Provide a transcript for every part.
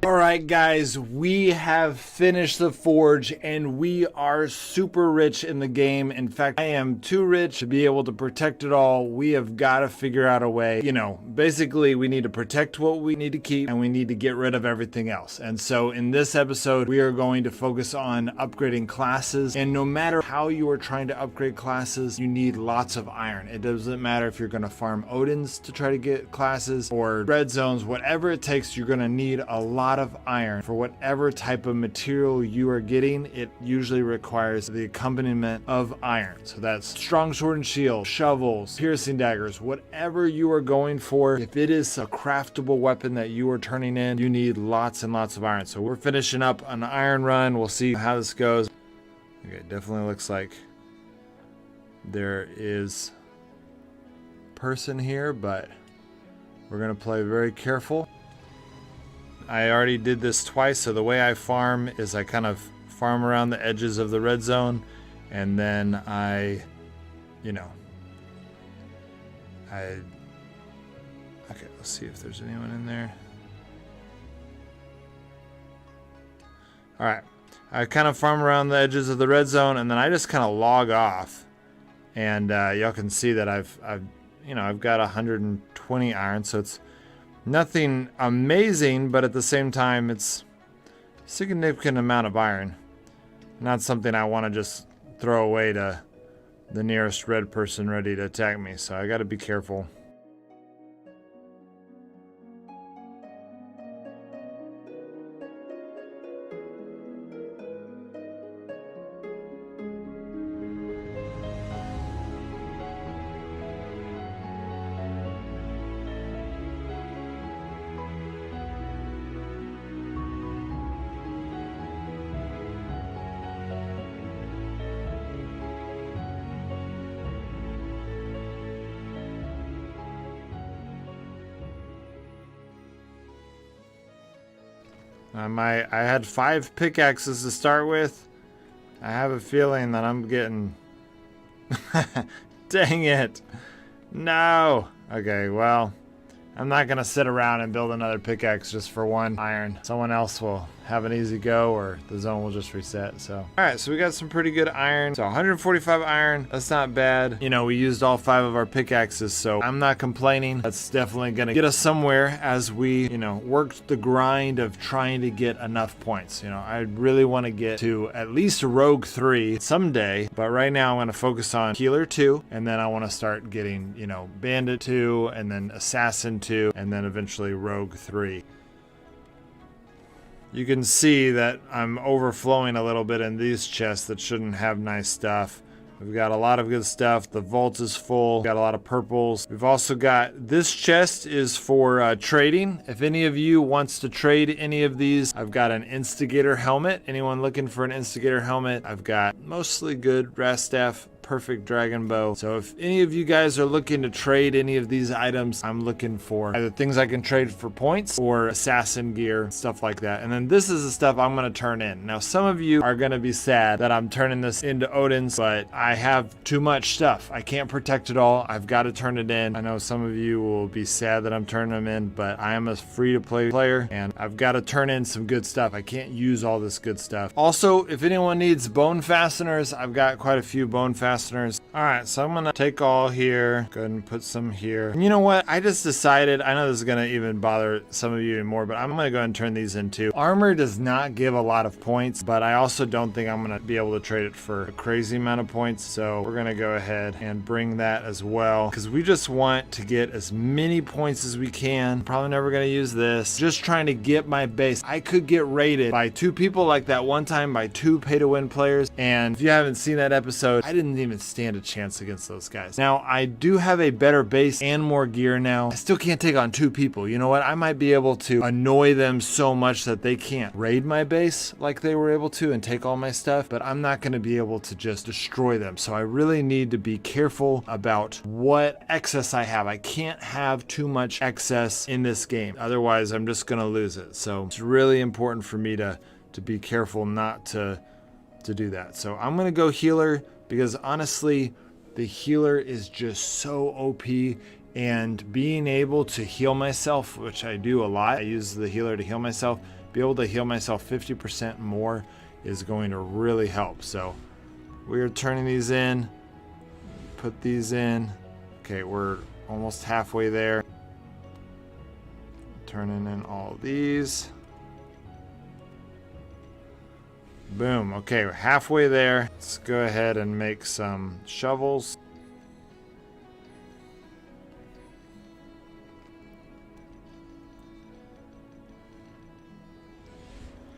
Alright guys, we have finished the forge and we are super rich in the game. In fact, I am too rich to be able to protect it all. We have got to figure out a way. Basically we need to protect what we need to keep and we need to get rid of everything else. And so in this episode, we are going to focus on upgrading classes. And no matter how you are trying to upgrade classes, you need lots of iron. It doesn't matter if you're going to farm Odins to try to get classes or red zones, whatever it takes, you're going to need a lot of iron for whatever type of material you are getting. It usually requires the accompaniment of iron. So that's strong sword and shield, shovels, piercing daggers, whatever you are going for. If it is a craftable weapon that you are turning in, you need lots and lots of iron. So we're finishing up an iron run. We'll see how this goes. Okay, definitely looks like there is a person here, but we're gonna play very careful. I already did this twice, so the way I farm is I kind of farm around the edges of the red zone, and then okay, let's see if there's anyone in there. All right, I kind of farm around the edges of the red zone, and then I just kind of log off, and y'all can see that I've got 120 iron, so it's nothing amazing, but at the same time, it's a significant amount of iron. Not something I want to just throw away to the nearest red person ready to attack me, so I got to be careful. I had 5 pickaxes to start with. I have a feeling that I'm getting... Dang it. No. Okay, well, I'm not going to sit around and build another pickaxe just for 1 iron. Someone else will have an easy go, or the zone will just reset. So, all right, so we got some pretty good iron. So 145 iron, that's not bad. We used all 5 of our pickaxes, so I'm not complaining. That's definitely going to get us somewhere as we, work the grind of trying to get enough points. I really want to get to at least Rogue 3 someday, but right now I'm going to focus on Healer 2, and then I want to start getting, Bandit 2, and then Assassin 2, and then eventually Rogue 3. You can see that I'm overflowing a little bit in these chests that shouldn't have nice stuff. We've got a lot of good stuff. The vault is full. We've got a lot of purples. We've also got this chest is for trading. If any of you wants to trade any of these, I've got an instigator helmet. Anyone looking for an instigator helmet? I've got mostly good Rastaff, perfect dragon bow. So if any of you guys are looking to trade any of these items, I'm looking for either things I can trade for points or assassin gear, stuff like that. And then this is the stuff I'm going to turn in. Now, some of you are going to be sad that I'm turning this into Odin's, but I have too much stuff. I can't protect it all. I've got to turn it in. I know some of you will be sad that I'm turning them in, but I am a free-to-play player and I've got to turn in some good stuff. I can't use all this good stuff. Also, if anyone needs bone fasteners, I've got quite a few bone fasteners. Alright, so I'm going to take all here, go ahead and put some here. And you know what? I just decided, I know this is going to even bother some of you more, but I'm going to go ahead and turn these into. Armor does not give a lot of points, but I also don't think I'm going to be able to trade it for a crazy amount of points. So we're going to go ahead and bring that as well, because we just want to get as many points as we can. Probably never going to use this. Just trying to get my base. I could get raided by 2 people like that one time by 2 pay-to-win players. And if you haven't seen that episode, I didn't even stand a chance against those guys. Now, I do have a better base and more gear now. I still can't take on 2 people. You know what? I might be able to annoy them so much that they can't raid my base like they were able to and take all my stuff, but I'm not going to be able to just destroy them. So I really need to be careful about what excess I have. I can't have too much excess in this game. Otherwise, I'm just going to lose it. So it's really important for me to be careful not to do that. So I'm going to go healer, because honestly, the healer is just so OP, and being able to heal myself, which I do a lot, I use the healer to heal myself, be able to heal myself 50% more is going to really help. So we're turning these in, put these in. Okay, we're almost halfway there. Turning in all these. Boom. Okay, we're halfway there. Let's go ahead and make some shovels.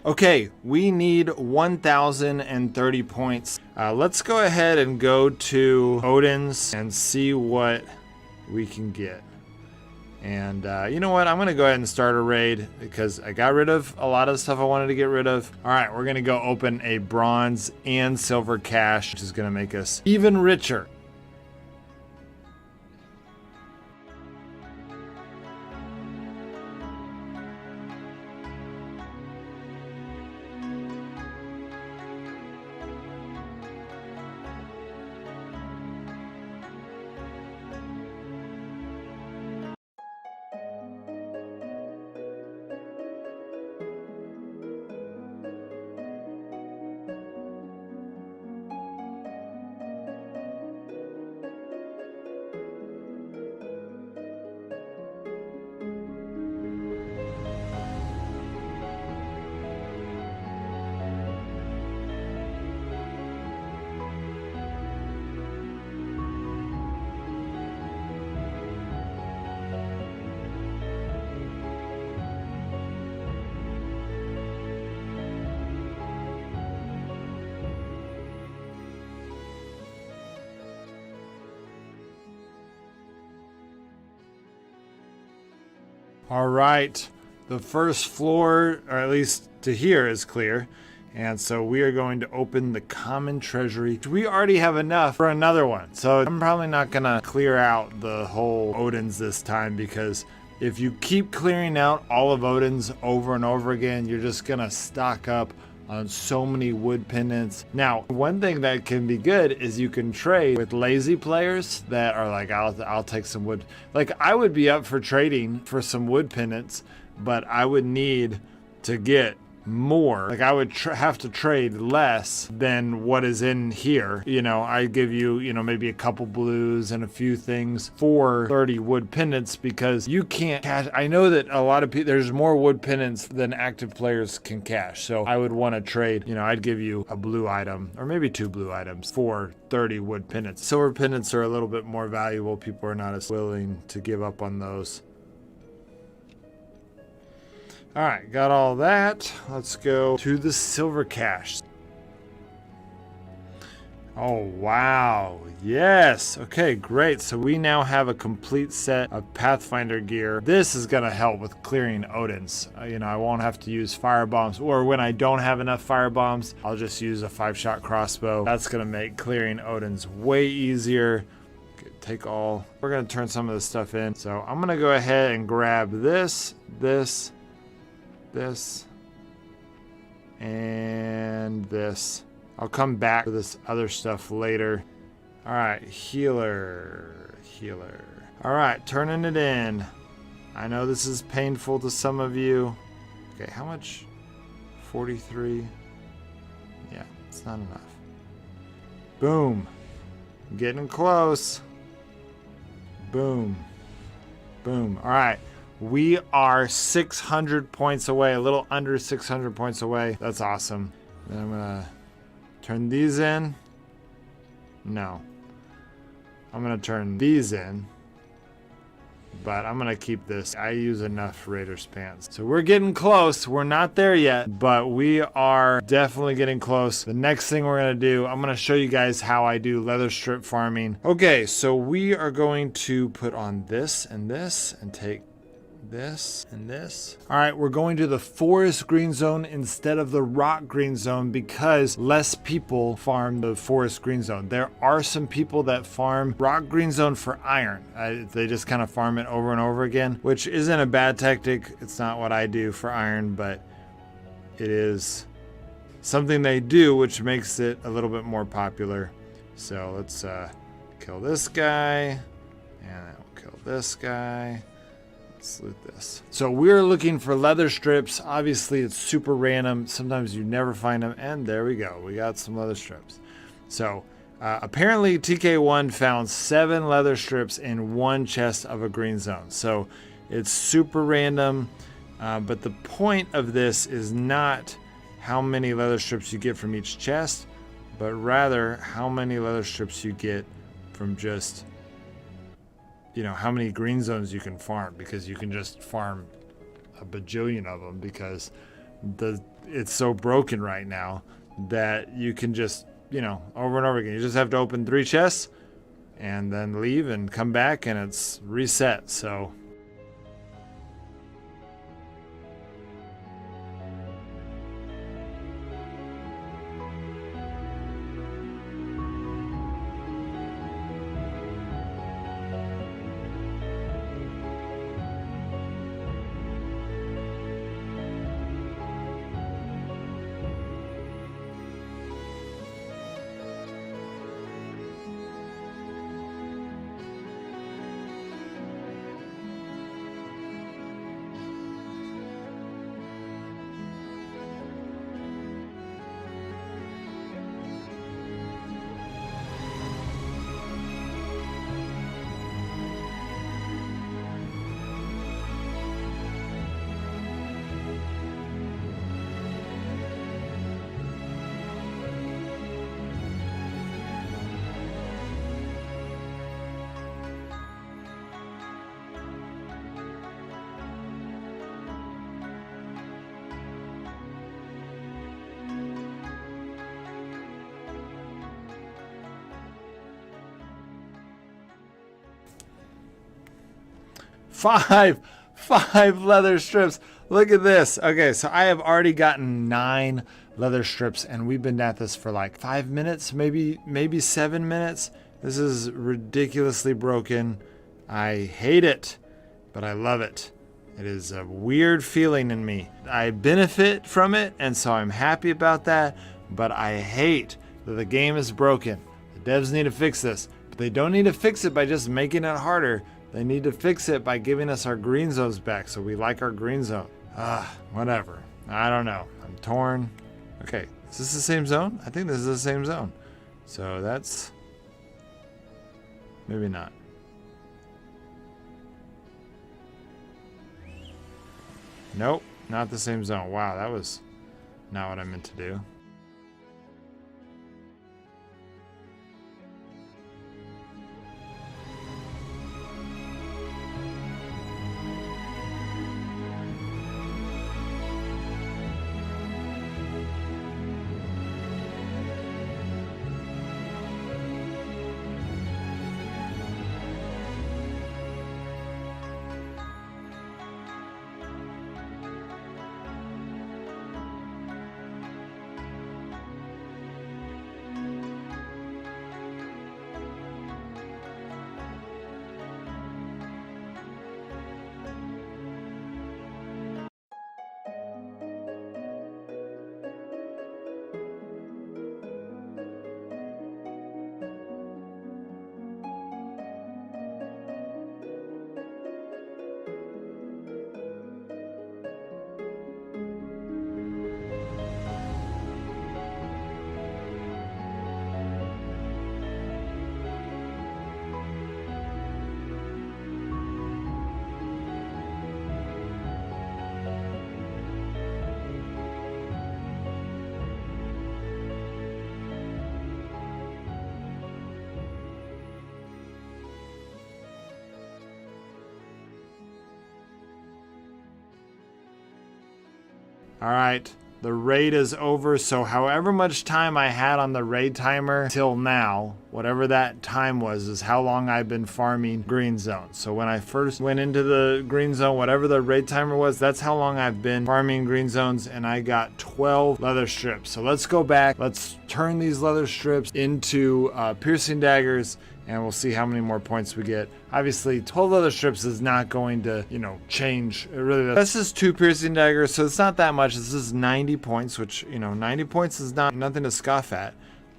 Okay, we need 1,030 points. Let's go ahead and go to Odin's and see what we can get. And you know what? I'm going to go ahead and start a raid because I got rid of a lot of the stuff I wanted to get rid of. All right, we're going to go open a bronze and silver cache, which is going to make us even richer. All right, the first floor, or at least to here, is clear. And so we are going to open the common treasury. We already have enough for another one. So I'm probably not gonna clear out the whole Odin's this time, because if you keep clearing out all of Odin's over and over again, you're just gonna stock up on so many wood pendants. Now, one thing that can be good is you can trade with lazy players that are like, I'll take some wood. Like, I would be up for trading for some wood pendants, but I would need to get more. Like, I would have to trade less than what is in here. You know, I give you, you know, maybe a couple blues and a few things for 30 wood pendants, because you can't cash. I know that a lot of people, there's more wood pendants than active players can cash. So I would want to trade, you know, I'd give you a blue item or maybe 2 blue items for 30 wood pendants. Silver pendants are a little bit more valuable. People are not as willing to give up on those. All right, got all that. Let's go to the silver cache. Oh, wow. Yes. Okay, great. So we now have a complete set of Pathfinder gear. This is going to help with clearing Odin's. You know, I won't have to use fire bombs, or when I don't have enough fire bombs, I'll just use a 5-shot crossbow. That's going to make clearing Odin's way easier. Take all. We're going to turn some of this stuff in. So I'm going to go ahead and grab this, and this. I'll come back to this other stuff later. All right, healer. All right, turning it in. I know this is painful to some of you. Okay, how much? 43. Yeah, it's not enough. Boom. Getting close. Boom. Boom. All right. We are 600 points away, a little under 600 points away. That's awesome. Then I'm gonna turn these in. No. I'm gonna turn these in, but I'm gonna keep this. I use enough Raider's pants. So we're getting close. We're not there yet, but we are definitely getting close. The next thing we're gonna do, I'm gonna show you guys how I do leather strip farming. Okay, so we are going to put on this and take this and this. All right, we're going to the forest green zone instead of the rock green zone because less people farm the forest green zone. There are some people that farm rock green zone for iron. They just kind of farm it over and over again, which isn't a bad tactic. It's not what I do for iron, but it is something they do, which makes it a little bit more popular. So let's kill this guy, and then we'll kill this guy. Let's loot this. So we're looking for leather strips. Obviously, it's super random. Sometimes you never find them. And there we go. We got some leather strips. So apparently TK1 found 7 leather strips in one chest of a green zone. So it's super random. But the point of this is not how many leather strips you get from each chest, but rather how many leather strips you get from just, you know, how many green zones you can farm, because you can just farm a bajillion of them because it's so broken right now that you can just, you know, over and over again. You just have to open 3 chests and then leave and come back and it's reset. So five leather strips. Look at this. Okay, so I have already gotten 9 leather strips and we've been at this for like 5 minutes, maybe 7 minutes. This is ridiculously broken. I hate it, but I love it. It is a weird feeling in me. I benefit from it, and so I'm happy about that, but I hate that the game is broken. The devs need to fix this, but they don't need to fix it by just making it harder. They need to fix it by giving us our green zones back, so we like our green zone. Whatever. I don't know. I'm torn. Okay, is this the same zone? I think this is the same zone. So that's... maybe not. Nope, not the same zone. Wow, that was not what I meant to do. All right, the raid is over. So however much time I had on the raid timer till now, whatever that time was, is how long I've been farming green zone. So when I first went into the green zone, whatever the raid timer was, that's how long I've been farming green zones, and I got 12 leather strips. So let's go back. Let's turn these leather strips into piercing daggers, and we'll see how many more points we get. Obviously, 12 leather strips is not going to, you know, change. It really does. This is 2 piercing daggers, so it's not that much. This is 90 points, which, you know, 90 points is not nothing to scoff at.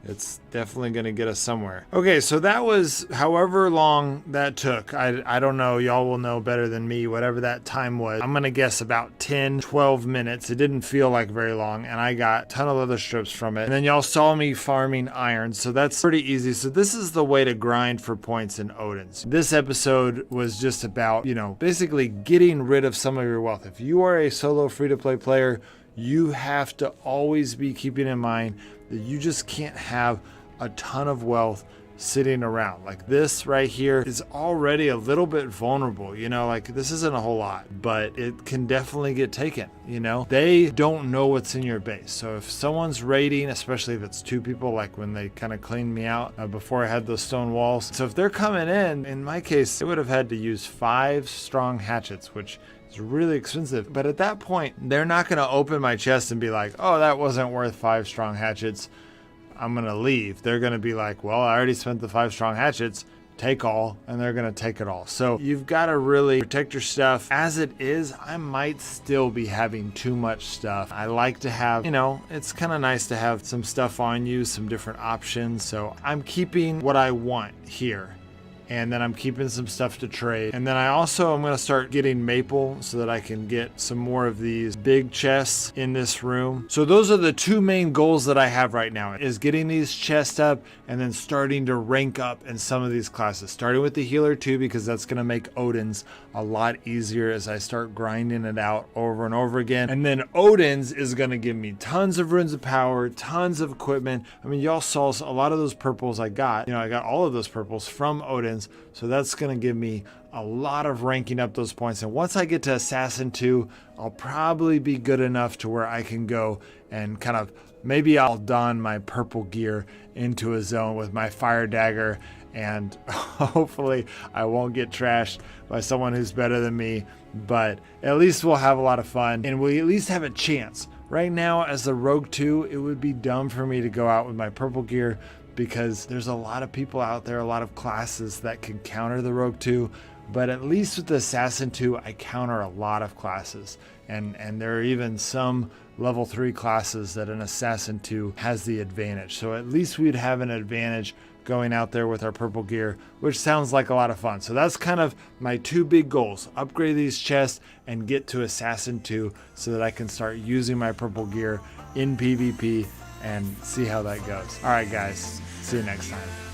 it's definitely going to get us somewhere. Okay, so that was however long that took. I don't know. Y'all will know better than me, whatever that time was. I'm going to guess about 10, 12 minutes. It didn't feel like very long, and I got a ton of leather strips from it. And then y'all saw me farming iron, so that's pretty easy. So this is the way to grind for points in Odin's. This episode was just about, you know, basically getting rid of some of your wealth. If you are a solo free-to-play player, you have to always be keeping in mind that you just can't have a ton of wealth sitting around. Like this right here is already a little bit vulnerable, you know, like this isn't a whole lot, but it can definitely get taken, you know. They don't know what's in your base. So if someone's raiding, especially if it's two people, like when they kind of cleaned me out before I had those stone walls. So if they're coming in my case, they would have had to use 5 strong hatchets, which is really expensive. But at that point, they're not going to open my chest and be like, oh, that wasn't worth 5 strong hatchets, I'm going to leave. They're going to be like, well, I already spent the 5 strong hatchets, take all, and they're going to take it all. So you've got to really protect your stuff. As it is, I might still be having too much stuff. I like to have, you know, it's kind of nice to have some stuff on you, some different options. So I'm keeping what I want here. And then I'm keeping some stuff to trade. And then I also am going to start getting maple so that I can get some more of these big chests in this room. So those are the 2 main goals that I have right now, is getting these chests up and then starting to rank up in some of these classes. Starting with the healer 2, because that's going to make Odin's a lot easier as I start grinding it out over and over again. And then Odin's is going to give me tons of runes of power, tons of equipment. I mean, y'all saw a lot of those purples I got. You know, I got all of those purples from Odin's. So that's going to give me a lot of ranking up those points. And once I get to Assassin 2, I'll probably be good enough to where I can go and kind of, maybe I'll don my purple gear into a zone with my fire dagger, and hopefully I won't get trashed by someone who's better than me, but at least we'll have a lot of fun and we at least have a chance. Right now, as the Rogue 2, it would be dumb for me to go out with my purple gear, because there's a lot of people out there, a lot of classes that can counter the Rogue 2, but at least with the Assassin 2, I counter a lot of classes. And there are even some level 3 classes that an Assassin 2 has the advantage. So at least we'd have an advantage going out there with our purple gear, which sounds like a lot of fun. So that's kind of my 2 big goals: upgrade these chests and get to Assassin 2 so that I can start using my purple gear in PvP and see how that goes. All right, guys, see you next time.